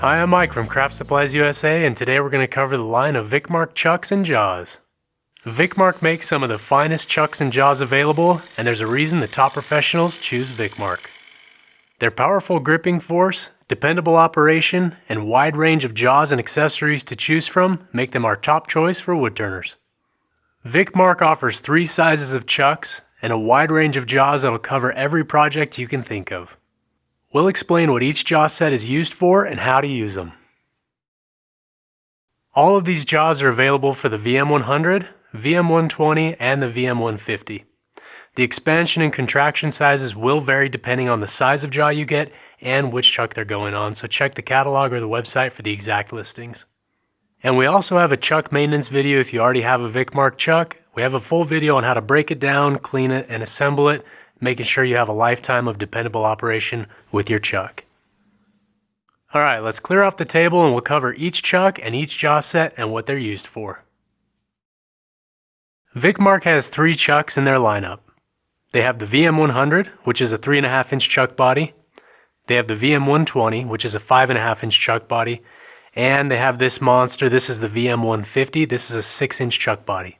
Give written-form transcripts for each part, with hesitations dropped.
Hi, I'm Mike from Craft Supplies USA, and today we're going to cover the line of Vicmarc Chucks and Jaws. Vicmarc makes some of the finest chucks and jaws available, and there's a reason the top professionals choose Vicmarc. Their powerful gripping force, dependable operation, and wide range of jaws and accessories to choose from make them our top choice for woodturners. Vicmarc offers 3 sizes of chucks and a wide range of jaws that'll cover every project you can think of. We'll explain what each jaw set is used for and how to use them. All of these jaws are available for the VM100, VM120, and the VM150. The expansion and contraction sizes will vary depending on the size of jaw you get and which chuck they're going on, so check the catalog or the website for the exact listings. And we also have a chuck maintenance video if you already have a Vicmarc chuck. We have a full video on how to break it down, clean it, and assemble it, making sure you have a lifetime of dependable operation with your chuck. Alright, let's clear off the table and we'll cover each chuck and each jaw set and what they're used for. Vicmarc has 3 chucks in their lineup. They have the VM100, which is a 3.5-inch chuck body. They have the VM120, which is a 5.5-inch chuck body. And they have this monster, this is the VM150, this is a 6-inch chuck body.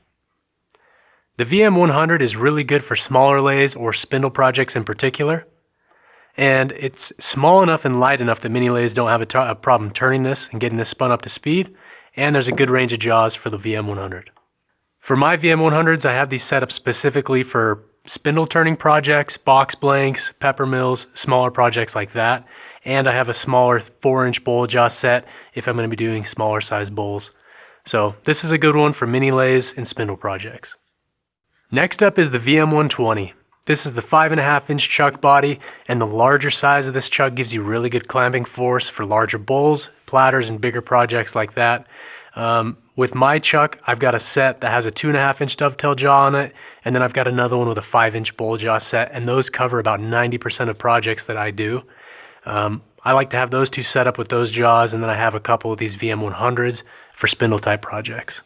The VM100 is really good for smaller lathes or spindle projects in particular. And it's small enough and light enough that mini lathes don't have a problem turning this and getting this spun up to speed. And there's a good range of jaws for the VM100. For my VM100s, I have these set up specifically for spindle turning projects, box blanks, pepper mills, smaller projects like that. And I have a smaller 4-inch bowl jaw set if I'm going to be doing smaller size bowls. So this is a good one for mini lathes and spindle projects. Next up is the VM120. This is the 5.5-inch chuck body, and the larger size of this chuck gives you really good clamping force for larger bowls, platters, and bigger projects like that. With my chuck, I've got a set that has a 2.5-inch dovetail jaw on it, and then I've got another one with a 5-inch bowl jaw set, and those cover about 90% of projects that I do. I like to have those 2 set up with those jaws, and then I have a couple of these VM100s for spindle type projects.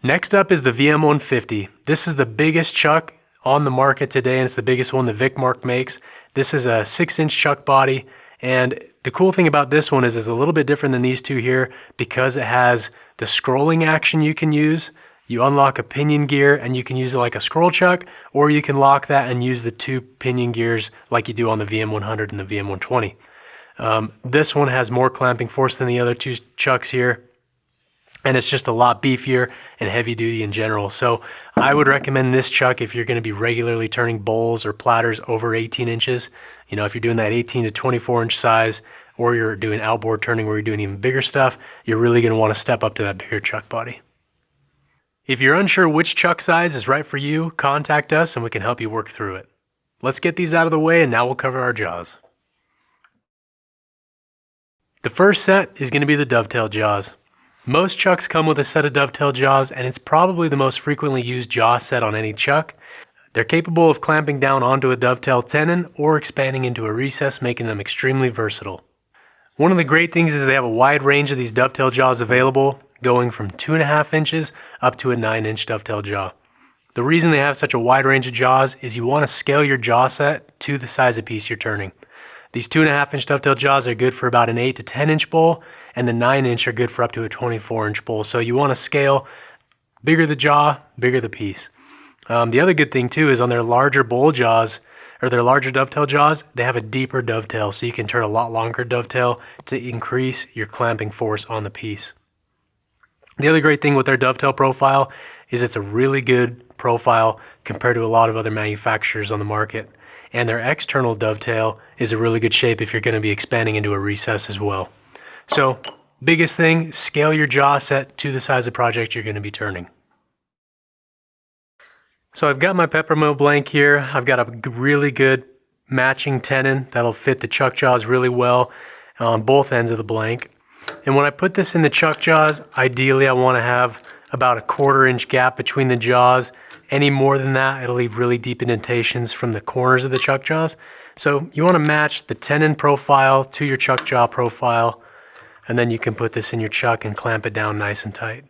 Next up is the VM150. This is the biggest chuck on the market today, and it's the biggest one that Vicmarc makes. This is a 6-inch chuck body, and the cool thing about this one is it's a little bit different than these 2 here because it has the scrolling action you can use. You unlock a pinion gear and you can use it like a scroll chuck, or you can lock that and use the 2 pinion gears like you do on the VM100 and the VM120. This one has more clamping force than the other 2 chucks here. And it's just a lot beefier and heavy duty in general. So I would recommend this chuck if you're going to be regularly turning bowls or platters over 18 inches. You know, if you're doing that 18 to 24 inch size, or you're doing outboard turning where you're doing even bigger stuff, you're really going to want to step up to that bigger chuck body. If you're unsure which chuck size is right for you, contact us and we can help you work through it. Let's get these out of the way and now we'll cover our jaws. The first set is going to be the Dovetail Jaws. Most chucks come with a set of Dovetail Jaws, and it's probably the most frequently used jaw set on any chuck. They're capable of clamping down onto a dovetail tenon or expanding into a recess, making them extremely versatile. One of the great things is they have a wide range of these Dovetail Jaws available, going from 2.5 inches up to a 9-inch dovetail jaw. The reason they have such a wide range of jaws is you want to scale your jaw set to the size of piece you're turning. These 2.5-inch dovetail jaws are good for about an 8 to 10-inch bowl, and the 9-inch are good for up to a 24-inch bowl. So you want to scale, bigger the jaw, bigger the piece. The other good thing too is on their larger bowl jaws, or their larger dovetail jaws, they have a deeper dovetail, so you can turn a lot longer dovetail to increase your clamping force on the piece. The other great thing with their dovetail profile is it's a really good profile compared to a lot of other manufacturers on the market. And their external dovetail is a really good shape if you're going to be expanding into a recess as well. So, biggest thing, scale your jaw set to the size of project you're going to be turning. So I've got my pepper mill blank here. I've got a really good matching tenon that'll fit the chuck jaws really well on both ends of the blank. And when I put this in the chuck jaws, ideally I want to have about a 1/4 inch gap between the jaws. Any more than that, it'll leave really deep indentations from the corners of the chuck jaws. So you want to match the tenon profile to your chuck jaw profile, and then you can put this in your chuck and clamp it down nice and tight.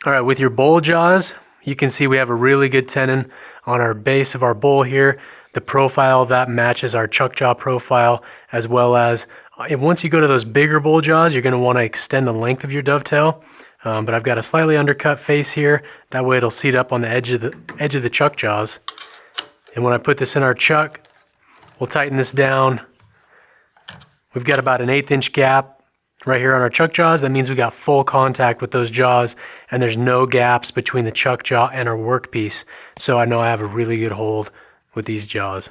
All right, with your bowl jaws, you can see we have a really good tenon on our base of our bowl here. The profile of that matches our chuck jaw profile, as well as And once you go to those bigger bowl jaws, you're going to want to extend the length of your dovetail. But I've got a slightly undercut face here. That way it'll seat up on the edge of the chuck jaws. And when I put this in our chuck, we'll tighten this down. We've got about an 1/8 inch gap right here on our chuck jaws. That means we got full contact with those jaws, and there's no gaps between the chuck jaw and our workpiece. So I know I have a really good hold with these jaws.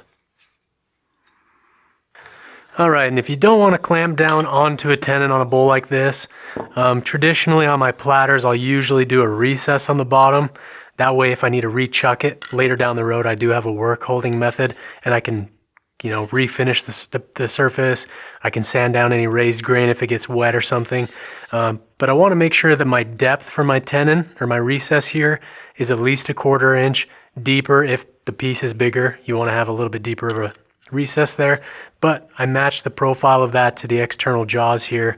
Alright, and if you don't want to clamp down onto a tenon on a bowl like this, traditionally on my platters I'll usually do a recess on the bottom. That way if I need to rechuck it later down the road, I do have a work holding method, and I can, you know, refinish the surface. I can sand down any raised grain if it gets wet or something. But I want to make sure that my depth for my tenon, or my recess here, is at least 1/4 inch deeper. If the piece is bigger, you want to have a little bit deeper of a recess there. But I match the profile of that to the external jaws here,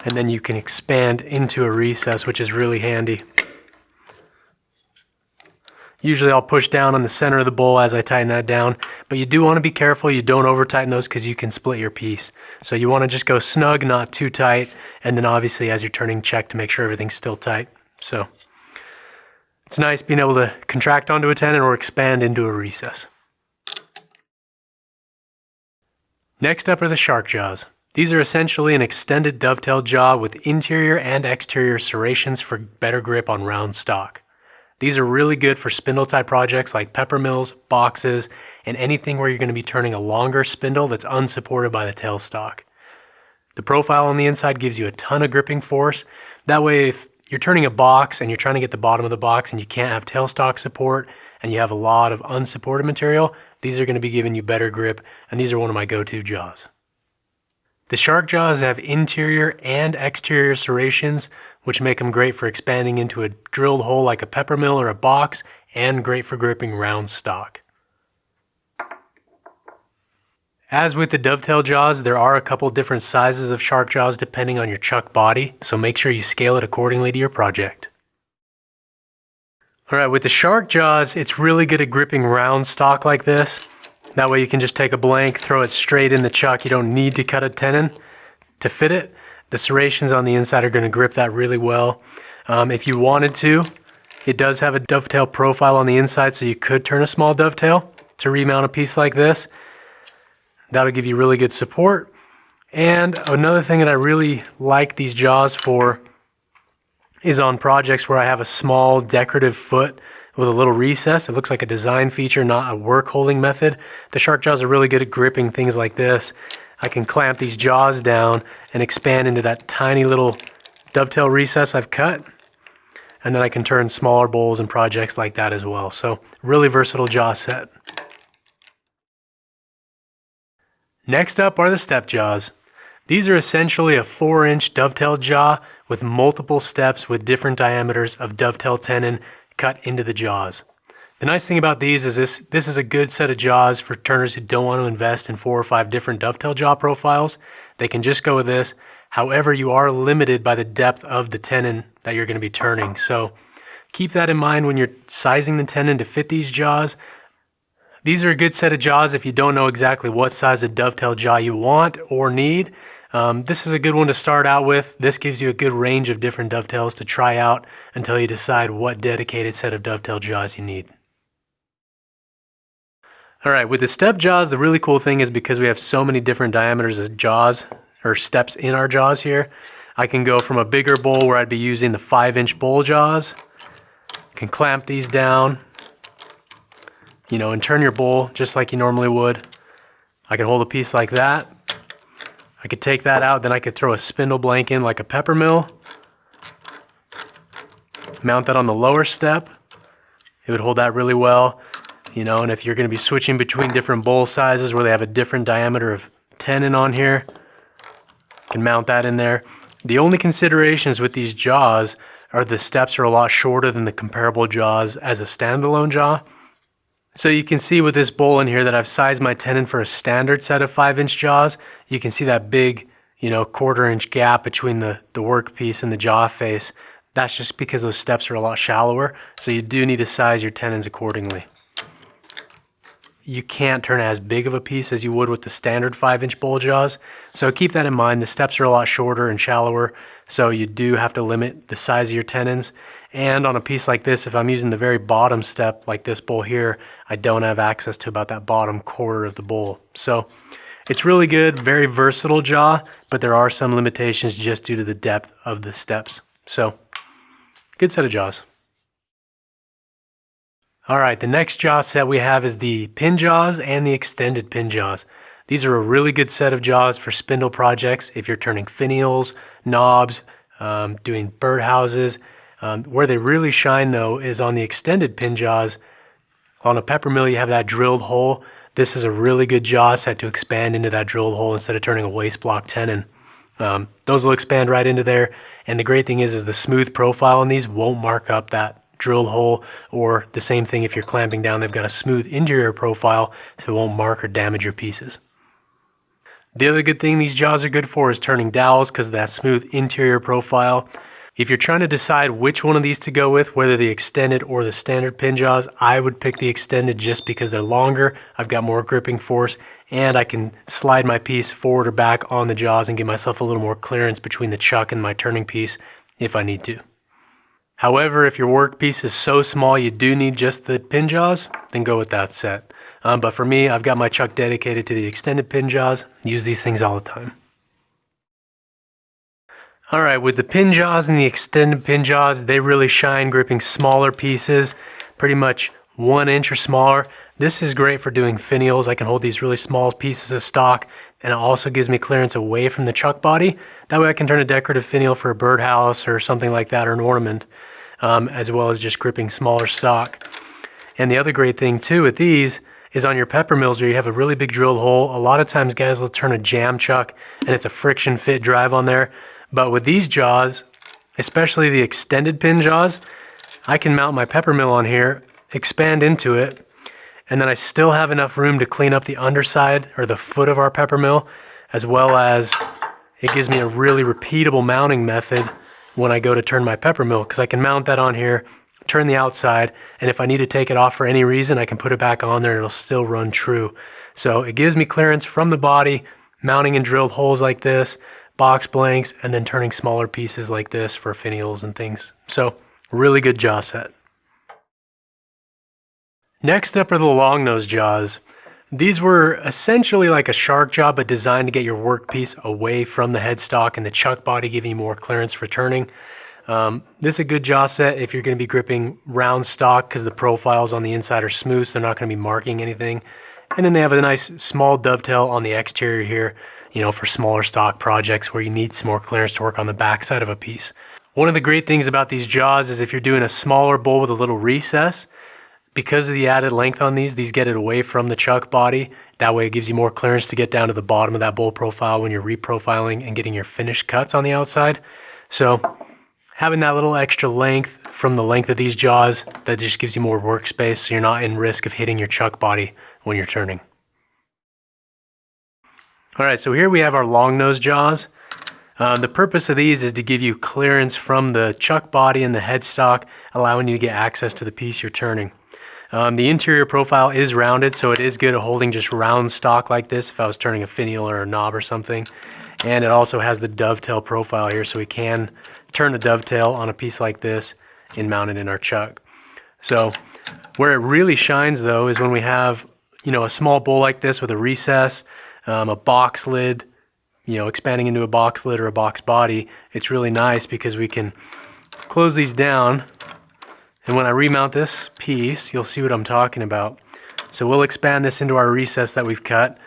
and then you can expand into a recess, which is really handy. Usually I'll push down on the center of the bowl as I tighten that down, but you do want to be careful you don't over tighten those, because you can split your piece. So you want to just go snug, not too tight, and then obviously as you're turning, check to make sure everything's still tight. So it's nice being able to contract onto a tenon or expand into a recess. Next up are the shark jaws. These are essentially an extended dovetail jaw with interior and exterior serrations for better grip on round stock. These are really good for spindle type projects like pepper mills, boxes, and anything where you're going to be turning a longer spindle that's unsupported by the tailstock. The profile on the inside gives you a ton of gripping force. That way if you're turning a box and you're trying to get the bottom of the box and you can't have tailstock support and you have a lot of unsupported material, these are going to be giving you better grip, and these are one of my go-to jaws. The shark jaws have interior and exterior serrations, which make them great for expanding into a drilled hole like a pepper mill or a box, and great for gripping round stock. As with the dovetail jaws, there are a couple different sizes of shark jaws depending on your chuck body, so make sure you scale it accordingly to your project. Alright, with the shark jaws, it's really good at gripping round stock like this. That way you can just take a blank, throw it straight in the chuck. You don't need to cut a tenon to fit it. The serrations on the inside are going to grip that really well. If you wanted to, it does have a dovetail profile on the inside, so you could turn a small dovetail to remount a piece like this. That'll give you really good support. And another thing that I really like these jaws for is on projects where I have a small decorative foot with a little recess. It looks like a design feature, not a work holding method. The shark jaws are really good at gripping things like this. I can clamp these jaws down and expand into that tiny little dovetail recess I've cut. And then I can turn smaller bowls and projects like that as well. So really versatile jaw set. Next up are the step jaws. These are essentially a 4-inch dovetail jaw with multiple steps with different diameters of dovetail tenon cut into the jaws. The nice thing about these is this is a good set of jaws for turners who don't want to invest in 4 or 5 different dovetail jaw profiles. They can just go with this. However, you are limited by the depth of the tenon that you're going to be turning. So keep that in mind when you're sizing the tenon to fit these jaws. These are a good set of jaws if you don't know exactly what size of dovetail jaw you want or need. This is a good one to start out with. This gives you a good range of different dovetails to try out until you decide what dedicated set of dovetail jaws you need. Alright, with the step jaws, the really cool thing is because we have so many different diameters of jaws, or steps in our jaws here, I can go from a bigger bowl where I'd be using the 5-inch bowl jaws, can clamp these down, and turn your bowl just like you normally would. I can hold a piece like that. I could take that out, then I could throw a spindle blank in like a pepper mill. Mount that on the lower step. It would hold that really well. And if you're going to be switching between different bowl sizes where they have a different diameter of tenon on here, you can mount that in there. The only considerations with these jaws are the steps are a lot shorter than the comparable jaws as a standalone jaw. So you can see with this bowl in here that I've sized my tenon for a standard set of 5-inch jaws. You can see that big, 1/4-inch gap between the workpiece and the jaw face. That's just because those steps are a lot shallower, so you do need to size your tenons accordingly. you can't turn as big of a piece as you would with the standard 5-inch bowl jaws. So keep that in mind. The steps are a lot shorter and shallower, so you do have to limit the size of your tenons. And on a piece like this, if I'm using the very bottom step, like this bowl here, I don't have access to about that bottom quarter of the bowl. So it's really good, very versatile jaw, but there are some limitations just due to the depth of the steps. So, good set of jaws. Alright, the next jaw set we have is the pin jaws and the extended pin jaws. These are a really good set of jaws for spindle projects if you're turning finials, knobs, doing birdhouses. Where they really shine though is on the extended pin jaws. On a pepper mill you have that drilled hole. This is a really good jaw set to expand into that drilled hole instead of turning a waste block tenon. Those will expand right into there, and the great thing is the smooth profile on these won't mark up that drilled hole, or the same thing if you're clamping down, they've got a smooth interior profile so it won't mark or damage your pieces. The other good thing these jaws are good for is turning dowels because of that smooth interior profile. If you're trying to decide which one of these to go with, whether the extended or the standard pin jaws, I would pick the extended just because they're longer, I've got more gripping force, and I can slide my piece forward or back on the jaws and give myself a little more clearance between the chuck and my turning piece if I need to. However, if your workpiece is so small you do need just the pin jaws, then go with that set. But for me, I've got my chuck dedicated to the extended pin jaws. Use these things all the time. Alright, with the pin jaws and the extended pin jaws, they really shine gripping smaller pieces, pretty much 1 inch or smaller. This is great for doing finials. I can hold these really small pieces of stock, and it also gives me clearance away from the chuck body. That way I can turn a decorative finial for a birdhouse or something like that, or an ornament, as well as just gripping smaller stock. And the other great thing too with these is on your pepper mills where you have a really big drilled hole. A lot of times guys will turn a jam chuck and it's a friction fit drive on there. But with these jaws, especially the extended pin jaws, I can mount my pepper mill on here, expand into it, and then I still have enough room to clean up the underside or the foot of our pepper mill, as well as it gives me a really repeatable mounting method when I go to turn my pepper mill, because I can mount that on here, turn the outside, and if I need to take it off for any reason, I can put it back on there and it'll still run true. So it gives me clearance from the body, mounting in drilled holes like this, box blanks, and then turning smaller pieces like this for finials and things. So really good jaw set. Next up are the long nose jaws. These were essentially like a shark jaw, but designed to get your workpiece away from the headstock and the chuck body, giving you more clearance for turning. This is a good jaw set if you're going to be gripping round stock because the profiles on the inside are smooth, so they're not going to be marking anything. And then they have a nice small dovetail on the exterior here, you know, for smaller stock projects where you need some more clearance to work on the back side of a piece. One of the great things about these jaws is if you're doing a smaller bowl with a little recess, because of the added length on these get it away from the chuck body. That way it gives you more clearance to get down to the bottom of that bowl profile when you're reprofiling and getting your finished cuts on the outside. So having that little extra length from the length of these jaws, that just gives you more workspace so you're not in risk of hitting your chuck body when you're turning. Alright, so here we have our long nose jaws. The purpose of these is to give you clearance from the chuck body and the headstock, allowing you to get access to the piece you're turning. The interior profile is rounded, so it is good at holding just round stock like this if I was turning a finial or a knob or something. And it also has the dovetail profile here, so we can turn a dovetail on a piece like this and mount it in our chuck. So where it really shines though is when we have, you know, a small bowl like this with a recess, a box lid, you know, expanding into a box lid or a box body. It's really nice because we can close these down, and when I remount this piece, you'll see what I'm talking about. So we'll expand this into our recess that we've cut,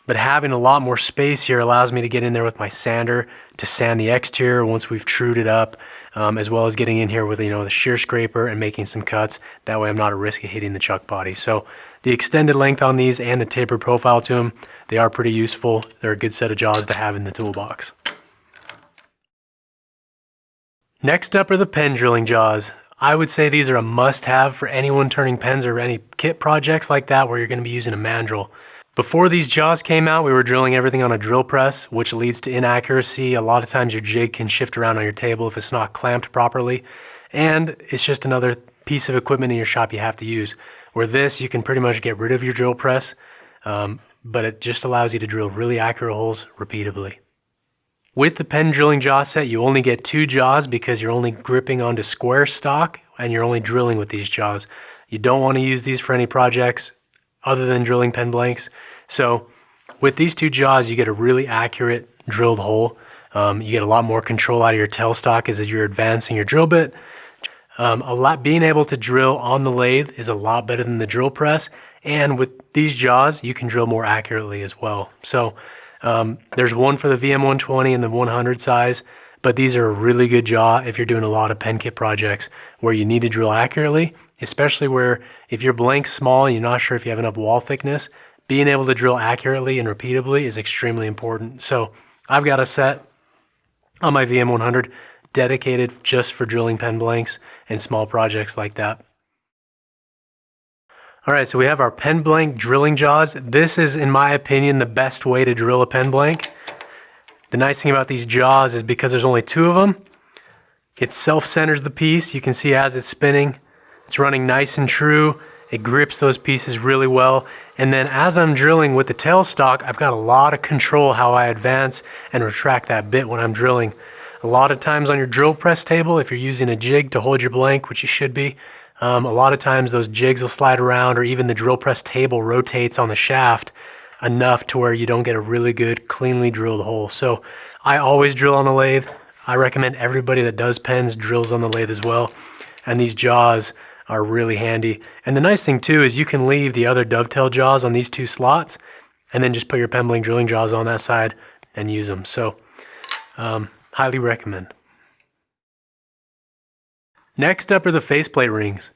but having a lot more space here allows me to get in there with my sander to sand the exterior once we've trued it up, as well as getting in here with, you know, the shear scraper and making some cuts. That way I'm not at risk of hitting the chuck body. So the extended length on these and the tapered profile to them, they are pretty useful. They're a good set of jaws to have in the toolbox. Next up are the pen drilling jaws. I would say these are a must-have for anyone turning pens or any kit projects like that where you're going to be using a mandrel. Before these jaws came out, we were drilling everything on a drill press, which leads to inaccuracy. A lot of times your jig can shift around on your table if it's not clamped properly, and it's just another piece of equipment in your shop you have to use. Where this, you can pretty much get rid of your drill press, but it just allows you to drill really accurate holes repeatedly. With the pen drilling jaw set, you only get 2 jaws because you're only gripping onto square stock and you're only drilling with these jaws. You don't want to use these for any projects other than drilling pen blanks. So with these 2 jaws, you get a really accurate drilled hole. You get a lot more control out of your tailstock as you're advancing your drill bit. Being able to drill on the lathe is a lot better than the drill press. And with these jaws, you can drill more accurately as well. So there's one for the VM120 and the 100 size, but these are a really good jaw if you're doing a lot of pen kit projects where you need to drill accurately, especially where if your blank's small and you're not sure if you have enough wall thickness, being able to drill accurately and repeatably is extremely important. So I've got a set on my VM100 dedicated just for drilling pen blanks and small projects like that. All right, so we have our pen blank drilling jaws. This is, in my opinion, the best way to drill a pen blank. The nice thing about these jaws is because there's only 2 of them, it self-centers the piece. You can see as it's spinning, it's running nice and true. It grips those pieces really well. And then as I'm drilling with the tailstock, I've got a lot of control how I advance and retract that bit when I'm drilling. A lot of times on your drill press table, if you're using a jig to hold your blank, which you should be, a lot of times those jigs will slide around, or even the drill press table rotates on the shaft enough to where you don't get a really good, cleanly drilled hole. So I always drill on the lathe. I recommend everybody that does pens drills on the lathe as well. And these jaws are really handy. And the nice thing too is you can leave the other dovetail jaws on these 2 slots and then just put your pen blank drilling jaws on that side and use them. So highly recommend. Next up are the faceplate rings.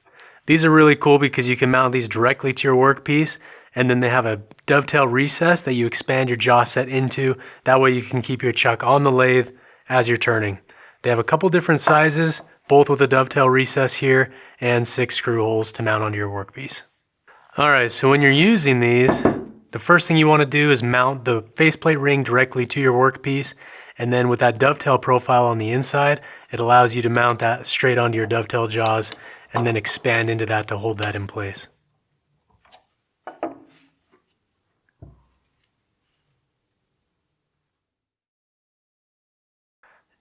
These are really cool because you can mount these directly to your workpiece, and then they have a dovetail recess that you expand your jaw set into. That way you can keep your chuck on the lathe as you're turning. They have a couple different sizes, both with a dovetail recess here and 6 screw holes to mount onto your workpiece. Alright, so when you're using these, the first thing you want to do is mount the faceplate ring directly to your workpiece, and then with that dovetail profile on the inside, it allows you to mount that straight onto your dovetail jaws and then expand into that to hold that in place.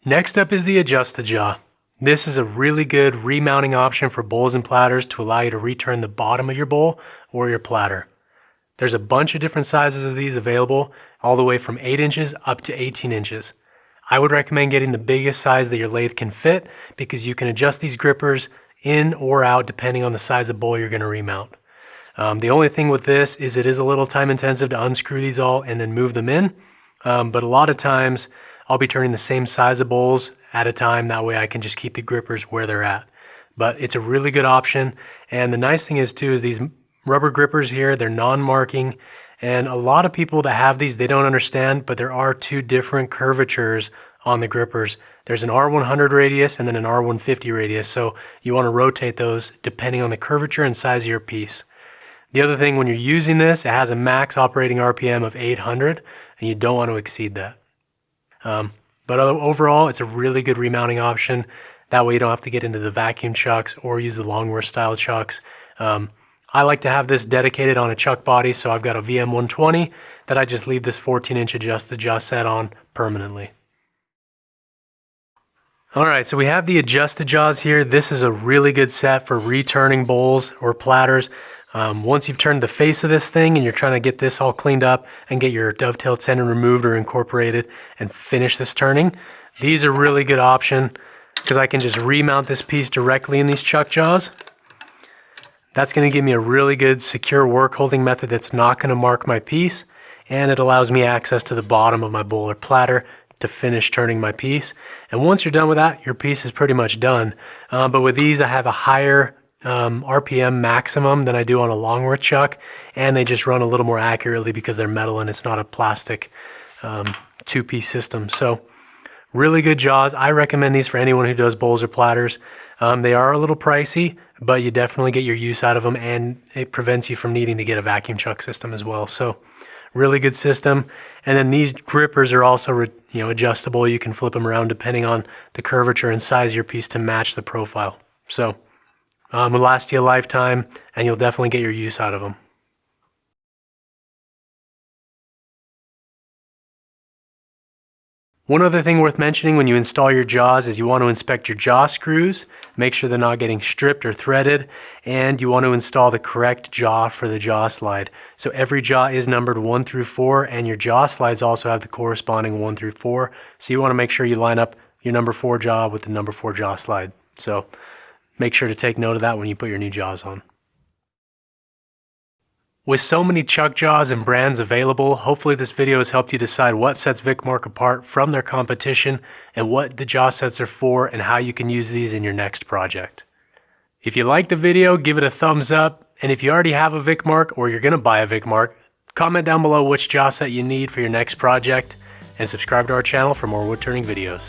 Next up is the Adjusta-Jaw. This is a really good remounting option for bowls and platters to allow you to return the bottom of your bowl or your platter. There's a bunch of different sizes of these available, all the way from 8 inches up to 18 inches. I would recommend getting the biggest size that your lathe can fit because you can adjust these grippers in or out depending on the size of bowl you're going to remount. The only thing with this is it is a little time intensive to unscrew these all and then move them in, but a lot of times I'll be turning the same size of bowls at a time. That way I can just keep the grippers where they're at. But it's a really good option, and the nice thing is too is these rubber grippers here, they're non-marking. And a lot of people that have these, they don't understand, but there are 2 different curvatures on the grippers. There's an R100 radius and then an R150 radius. So you want to rotate those depending on the curvature and size of your piece. The other thing, when you're using this, it has a max operating RPM of 800 and you don't want to exceed that. But overall, it's a really good remounting option. That way you don't have to get into the vacuum chucks or use the longworth style chucks. I like to have this dedicated on a chuck body, so I've got a VM120 that I just leave this 14-inch Adjusta-Jaws set on permanently. Alright, so we have the Adjusta-Jaws here. This is a really good set for returning bowls or platters. Once you've turned the face of this thing and you're trying to get this all cleaned up and get your dovetail tenon removed or incorporated and finish this turning, these are a really good option because I can just remount this piece directly in these chuck jaws. That's going to give me a really good secure work holding method that's not going to mark my piece, and it allows me access to the bottom of my bowl or platter to finish turning my piece. And once you're done with that, your piece is pretty much done. But with these, I have a higher RPM maximum than I do on a longworth chuck, and they just run a little more accurately because they're metal and it's not a plastic 2-piece system. So really good jaws. I recommend these for anyone who does bowls or platters. They are a little pricey, but you definitely get your use out of them, and it prevents you from needing to get a vacuum chuck system as well. So really good system. And then these grippers are also adjustable. You can flip them around depending on the curvature and size of your piece to match the profile. So Will last you a lifetime, and you'll definitely get your use out of them. One other thing worth mentioning when you install your jaws is you want to inspect your jaw screws, make sure they're not getting stripped or threaded, and you want to install the correct jaw for the jaw slide. So every jaw is numbered 1 through 4, and your jaw slides also have the corresponding 1 through 4. So you want to make sure you line up your number 4 jaw with the number 4 jaw slide. So make sure to take note of that when you put your new jaws on. With so many chuck jaws and brands available, hopefully this video has helped you decide what sets Vicmarc apart from their competition and what the jaw sets are for and how you can use these in your next project. If you liked the video, give it a thumbs up, and if you already have a Vicmarc or you're going to buy a Vicmarc, comment down below which jaw set you need for your next project, and subscribe to our channel for more wood turning videos.